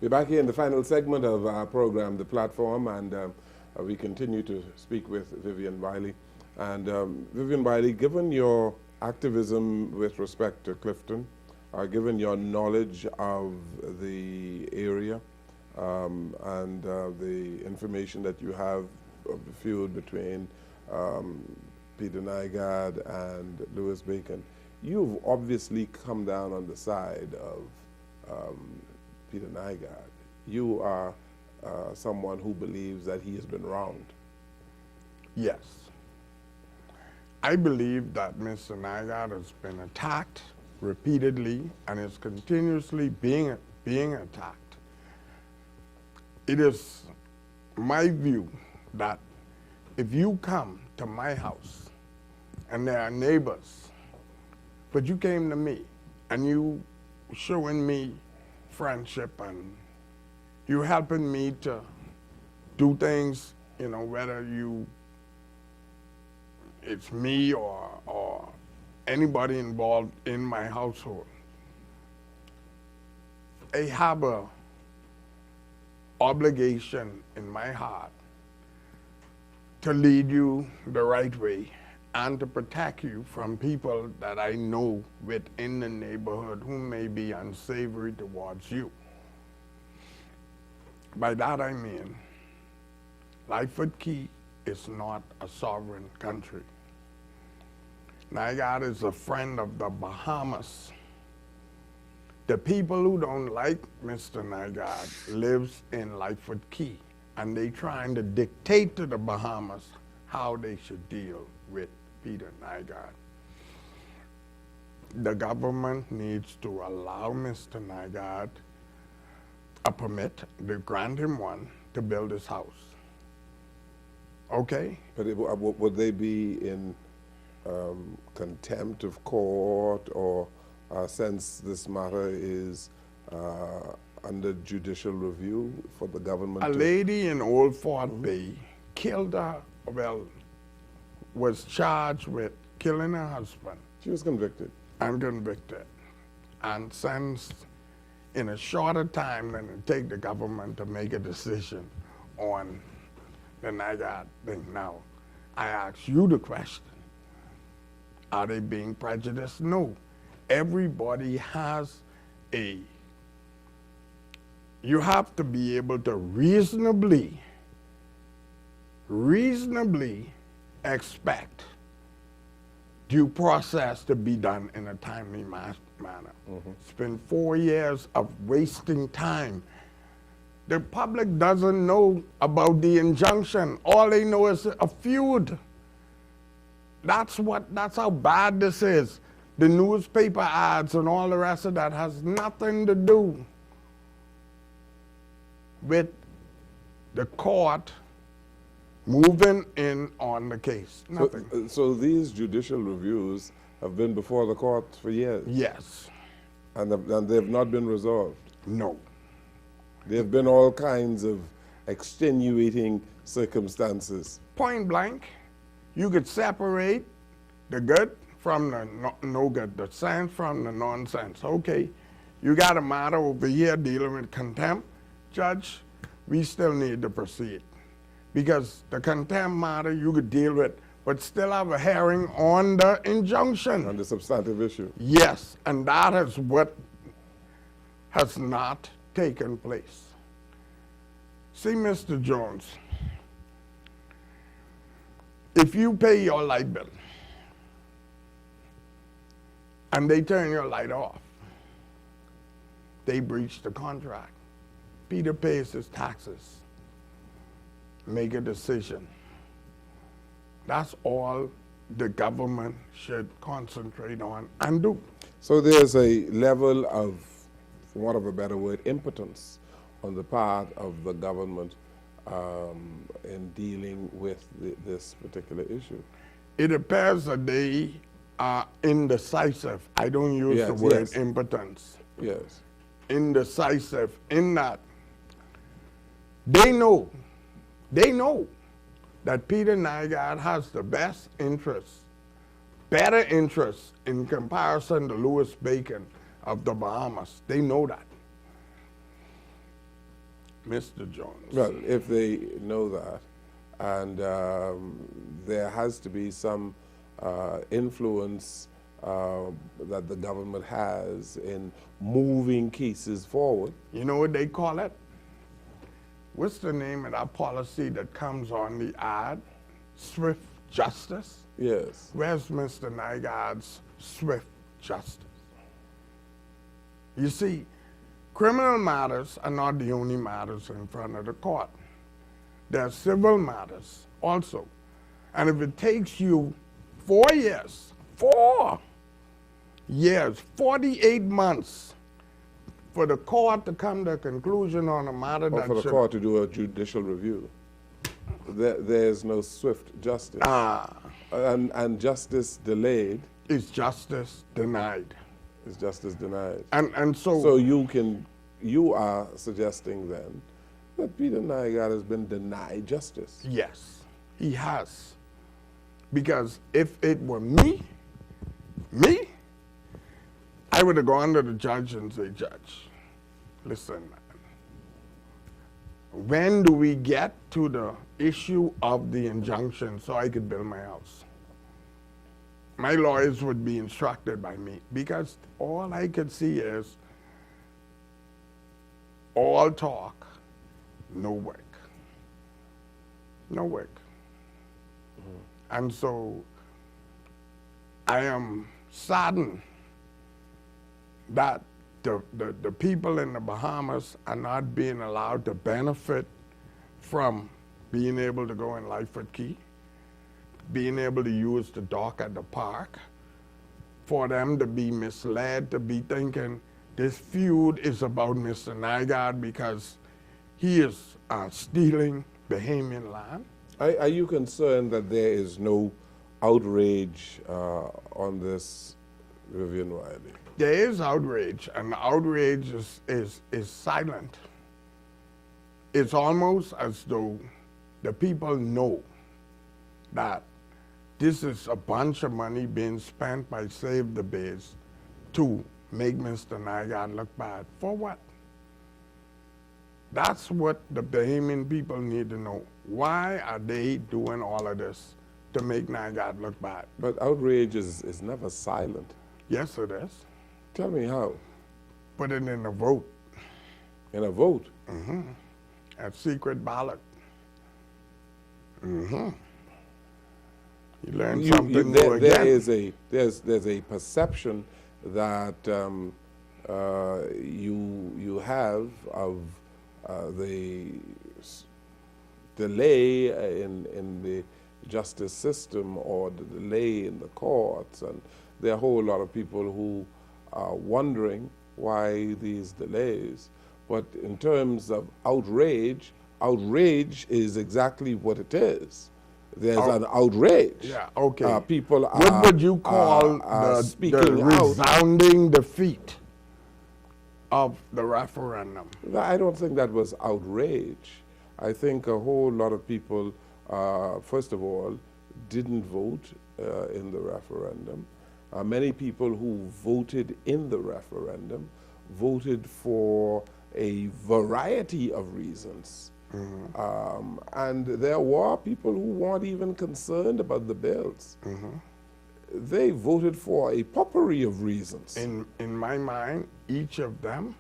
We're back here in the final segment of our program, The Platform, and we continue to speak with Vivian Whylly. And Vivian Whylly, given your activism with respect to Clifton, given your knowledge of the area and the information that you have of the feud between Peter Nygard and Louis Bacon, you've obviously come down on the side of Peter Nygard. You are someone who believes that he has been wronged. Yes. I believe that Mr. Nygard has been attacked repeatedly and is continuously being attacked. It is my view that if you come to my house and there are neighbors, but you came to me and you showing me friendship and you helping me to do things, you know, whether it's me or anybody involved in my household. I have a obligation in my heart to lead you the right way and to protect you from people that I know within the neighborhood who may be unsavory towards you. By that I mean, Lightfoot Key is not a sovereign country. Nygard is a friend of the Bahamas. The people who don't like Mr. Nygard lives in Lightfoot Key, and they trying to dictate to the Bahamas how they should deal with Peter Nygard. The government needs to allow Mr. Nygard a permit, to grant him one, to build his house. Okay? But would they be in contempt of court, or since this matter is under judicial review for the government? A lady in Old Fort Bay killed her, was charged with killing her husband. She was convicted. And convicted. And sentenced in a shorter time than it take the government to make a decision on the Nygard thing. Now, I ask you the question. Are they being prejudiced? No. Everybody has you have to be able to reasonably expect due process to be done in a timely manner. It's been 4 years of wasting time. The public doesn't know about the injunction. All they know is a feud. That's how bad this is. The newspaper ads and all the rest of that has nothing to do with the court moving in on the case. Nothing. So these judicial reviews have been before the court for years? Yes. And they've not been resolved? No. There have been all kinds of extenuating circumstances. Point blank, you could separate the good from the no good, the sense from the nonsense. Okay, you got a matter over here dealing with contempt. Judge, we still need to proceed. Because the contempt matter you could deal with, but still have a hearing on the injunction. On the substantive issue. Yes, and that is what has not taken place. See, Mr. Jones, if you pay your light bill and they turn your light off, they breach the contract. Peter pays his taxes. Make a decision. That's all the government should concentrate on and do. So there's a level of, for want of a better word, impotence on the part of the government in dealing with this particular issue. It appears that they are indecisive. I don't use the word impotence. Yes. Indecisive in that they know that Peter Nygard has the best interests, better interests in comparison to Louis Bacon of the Bahamas. They know that. Mr. Jones. Well, if they know that, and there has to be some influence that the government has in moving cases forward. You know what they call it? What's the name of that policy that comes on the ad? Swift justice? Yes. Where's Mr. Nygard's swift justice? You see, criminal matters are not the only matters in front of the court. There are civil matters also. And if it takes you 4 years, 48 months for the court to come to a conclusion on a matter Or that for the court to do a judicial review. There's no swift justice. And justice delayed is justice denied. is justice denied. And so So you are suggesting then that Peter Nygard has been denied justice. yes, he has. Because if it were me, I would have gone to the judge and say, Judge, listen, man, when do we get to the issue of the injunction so I could build my house? My lawyers would be instructed by me because all I could see is all talk, no work. No work. And so I am saddened that the people in the Bahamas are not being allowed to benefit from being able to go in Lightfoot Key, being able to use the dock at the park, for them to be misled, to be thinking this feud is about Mr. Nygard because he is stealing Bahamian land. Are you concerned that there is no outrage on this, Vivian Whylly? There is outrage, and the outrage is silent. It's almost as though the people know that this is a bunch of money being spent by Save the Bays to make Mr. Nygard look bad. For what? That's what the Bahamian people need to know. Why are they doing all of this to make Nygard look bad? But outrage is never silent. Yes, it is. Tell me how. Put it in a vote. In a vote? Mm-hmm. A secret ballot. Mm-hmm. You learn something new again. There's a perception that you have of the delay in the justice system or the delay in the courts, and there are a whole lot of people who are wondering why these delays. But in terms of outrage, outrage is exactly what it is. There's an outrage. Yeah, okay. People are what would you call the resounding defeat of the referendum? I don't think that was outrage. I think a whole lot of people, first of all, didn't vote in the referendum. Many people who voted in the referendum voted for a variety of reasons. Mm-hmm. And there were people who weren't even concerned about the bills. Mm-hmm. They voted for a potpourri of reasons. In my mind, each of them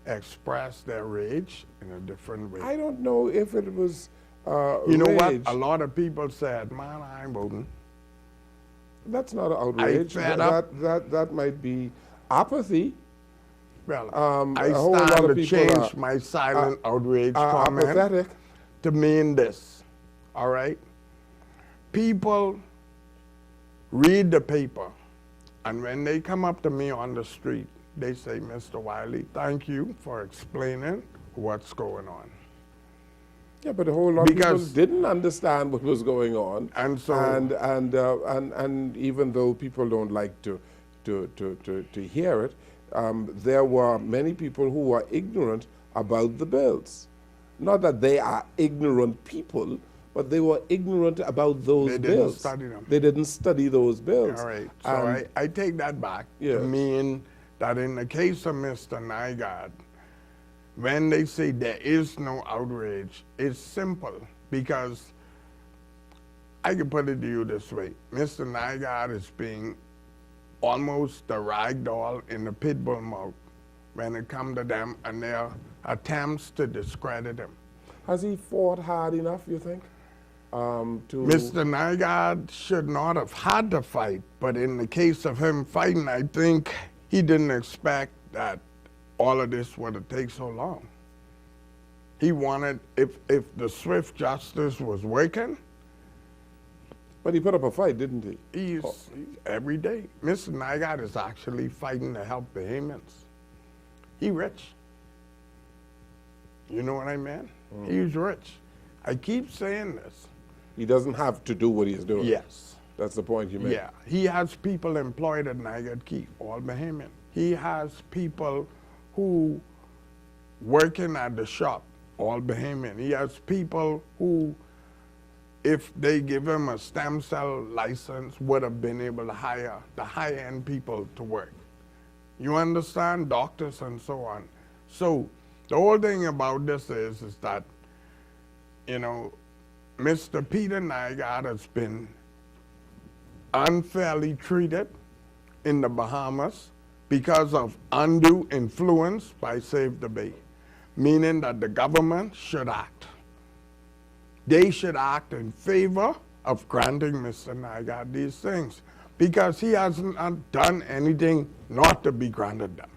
expressed their rage in a different way. I don't know if it was you know what? A lot of people said, man, I ain't voting. That's not an outrage. That might be apathy. Well, I stand to change my silent outrage comment apathetic. To mean this, all right? People read the paper, and when they come up to me on the street, they say, Mr. Whylly, thank you for explaining what's going on. Yeah, but a whole lot of people didn't understand what was going on, and so and even though people don't like to hear it, there were many people who were ignorant about the bills. Not that they are ignorant people, but they were ignorant about those bills. They didn't study them. They didn't study those bills. All right, so I take that back to mean that in the case of Mr. Nygard, when they say there is no outrage, it's simple because I can put it to you this way. Mr. Nygard is being almost the rag doll in the pit bull mouth when it comes to them and their attempts to discredit him. Has he fought hard enough, you think? Mr. Nygard should not have had to fight, but in the case of him fighting, I think he didn't expect that all of this would take so long. He wanted, if the swift justice was working. But he put up a fight, didn't he? He's every day. Mr. Nygard is actually fighting to help Bahamians. He rich. You know what I mean? He's rich. I keep saying this. He doesn't have to do what he's doing. Yes. That's the point you make. Yeah. He has people employed at Nygard Key, all Bahamian. He has people who working at the shop, all Bahamian. He has people who, if they give him a stem cell license, would have been able to hire the high-end people to work. You understand? Doctors and so on. So the whole thing about this is that, you know, Mr. Peter Nygard has been unfairly treated in the Bahamas because of undue influence by Save the Bay, meaning that the government should act. They should act in favor of granting Mr. Nygard these things because he hasn't done anything not to be granted them.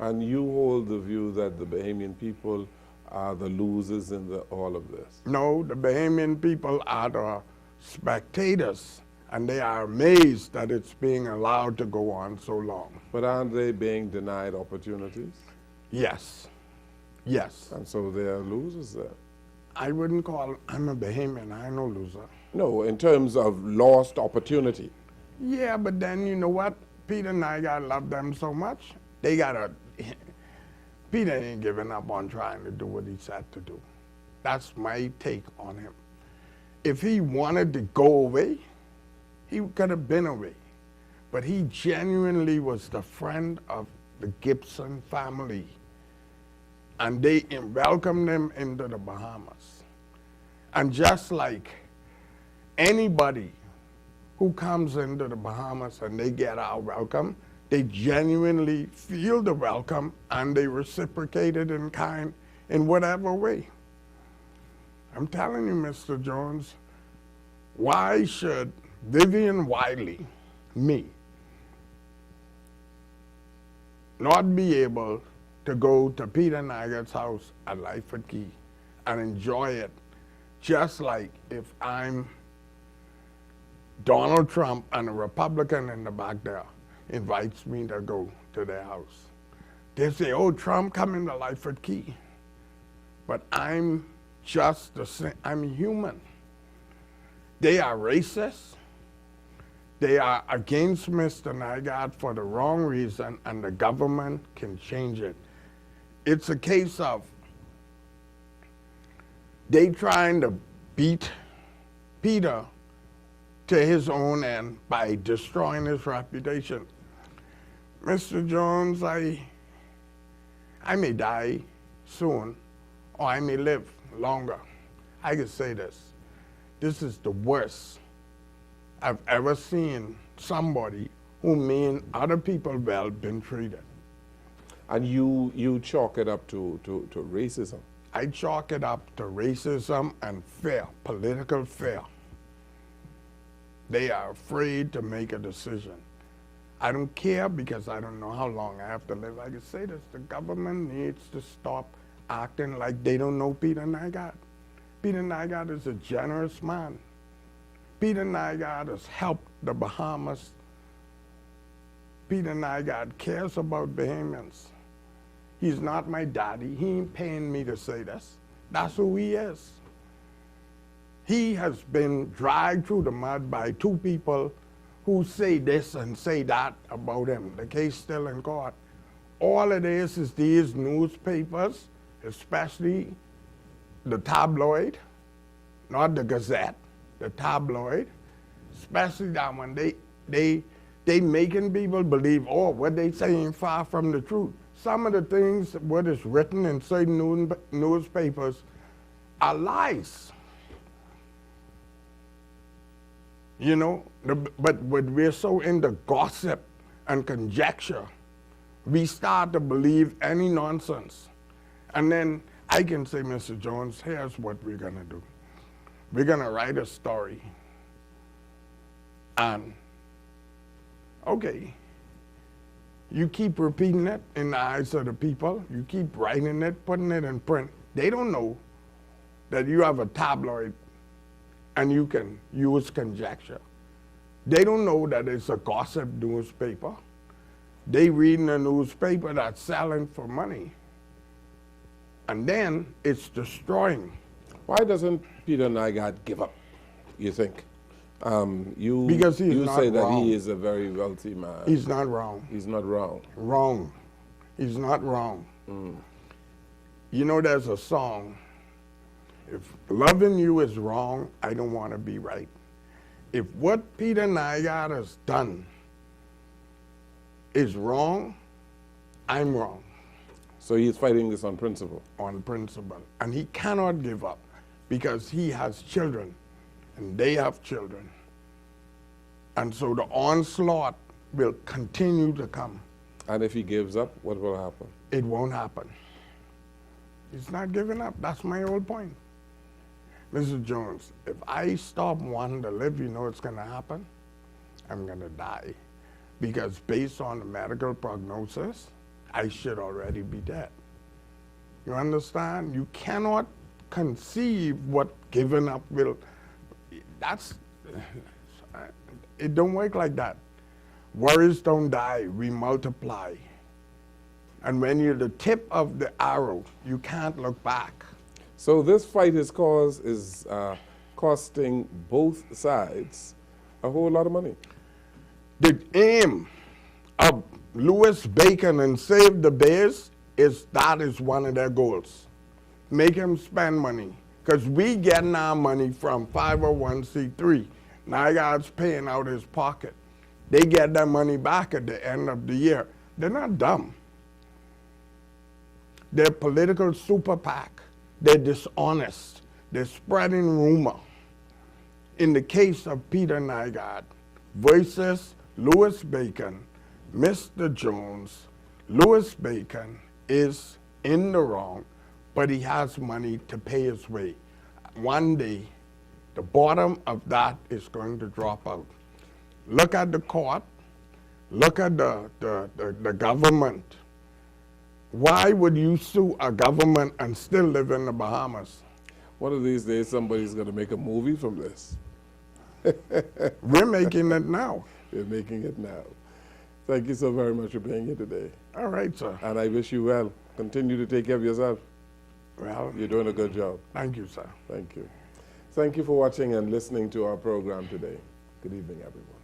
And you hold the view that the Bahamian people are the losers in all of this? No, the Bahamian people are the spectators, and they are amazed that it's being allowed to go on so long. But aren't they being denied opportunities? Yes, yes. And so they are losers there. I wouldn't call, I'm a Bahamian, I'm no loser. No, in terms of lost opportunity. Yeah, but then you know what? Peter Nygard loved them so much, they gotta, Peter ain't giving up on trying to do what he said to do. That's my take on him. If he wanted to go away, he could have been away. But he genuinely was the friend of the Gibson family. And they welcomed him into the Bahamas. And just like anybody who comes into the Bahamas and they get our welcome, they genuinely feel the welcome and they reciprocate it in kind in whatever way. I'm telling you, Mr. Jones, why should Vivian Whylly, me, not be able to go to Peter Nygard's house at Lyford Key and enjoy it just like if I'm Donald Trump and a Republican in the back there invites me to go to their house. They say, oh, Trump coming to Lyford Key. But I'm just the same, I'm human. They are racist. They are against Mr. Nygard for the wrong reason, and the government can change it. It's a case of they trying to beat Peter to his own end by destroying his reputation. Mr. Jones, I may die soon, or I may live longer. I can say this. This is the worst I've ever seen somebody who mean other people well been treated. And you chalk it up to racism? I chalk it up to racism and fear, political fear. They are afraid to make a decision. I don't care because I don't know how long I have to live. I can say this, the government needs to stop acting like they don't know Peter Nygard. Peter Nygard is a generous man. Peter Nygard has helped the Bahamas. Peter Nygard cares about Bahamians. He's not my daddy. He ain't paying me to say this. That's who he is. He has been dragged through the mud by two people who say this and say that about him. The case still in court. All it is these newspapers, especially the tabloid, not the Gazette, the tabloid, especially that one, they making people believe, oh, what they saying far from the truth. some of the things what is written in certain newspapers are lies. You know, but we're so into gossip and conjecture, we start to believe any nonsense. And then I can say, Mr. Jones, here's what we're going to do. We're going to write a story. And, okay, you keep repeating it in the eyes of the people. You keep writing it, putting it in print. They don't know that you have a tabloid and you can use conjecture. They don't know that it's a gossip newspaper. They read in a newspaper that's selling for money. And then it's destroying. Why doesn't Peter Nygard give up, you think? Because you not say that wrong. he is a very wealthy man. He's not wrong. He's not wrong. Wrong. He's not wrong. You know, there's a song, if loving you is wrong, I don't want to be right. If what Peter Nygard has done is wrong, I'm wrong. So he's fighting this on principle? On principle. And he cannot give up because he has children and they have children. And so the onslaught will continue to come. And if he gives up, what will happen? It won't happen. He's not giving up. That's my whole point. Mr. Jones, if I stop wanting to live, you know what's going to happen? I'm going to die. Because based on the medical prognosis, I should already be dead. You understand? You cannot conceive what giving up will. It don't work like that. Worries don't die, we multiply. And when you're the tip of the arrow, you can't look back. So this fight is costing both sides a whole lot of money. The aim of Louis Bacon and Save the Bears is that is one of their goals. Make him spend money. Because we getting our money from 501c3. Nygard's paying out his pocket. They get their money back at the end of the year. They're not dumb. They're political super PAC. They're dishonest. They're spreading rumor. In the case of Peter Nygard versus Louis Bacon, Mr. Jones, Louis Bacon is in the wrong, but he has money to pay his way. One day, the bottom of that is going to drop out. Look at the court. Look at the government. Why would you sue a government and still live in the Bahamas? One of these days, somebody's going to make a movie from this. We're making it now. We're making it now. Thank you so very much for being here today. All right, sir. And I wish you well. Continue to take care of yourself. Well, you're doing a good job. Thank you, sir. Thank you. Thank you for watching and listening to our program today. Good evening, everyone.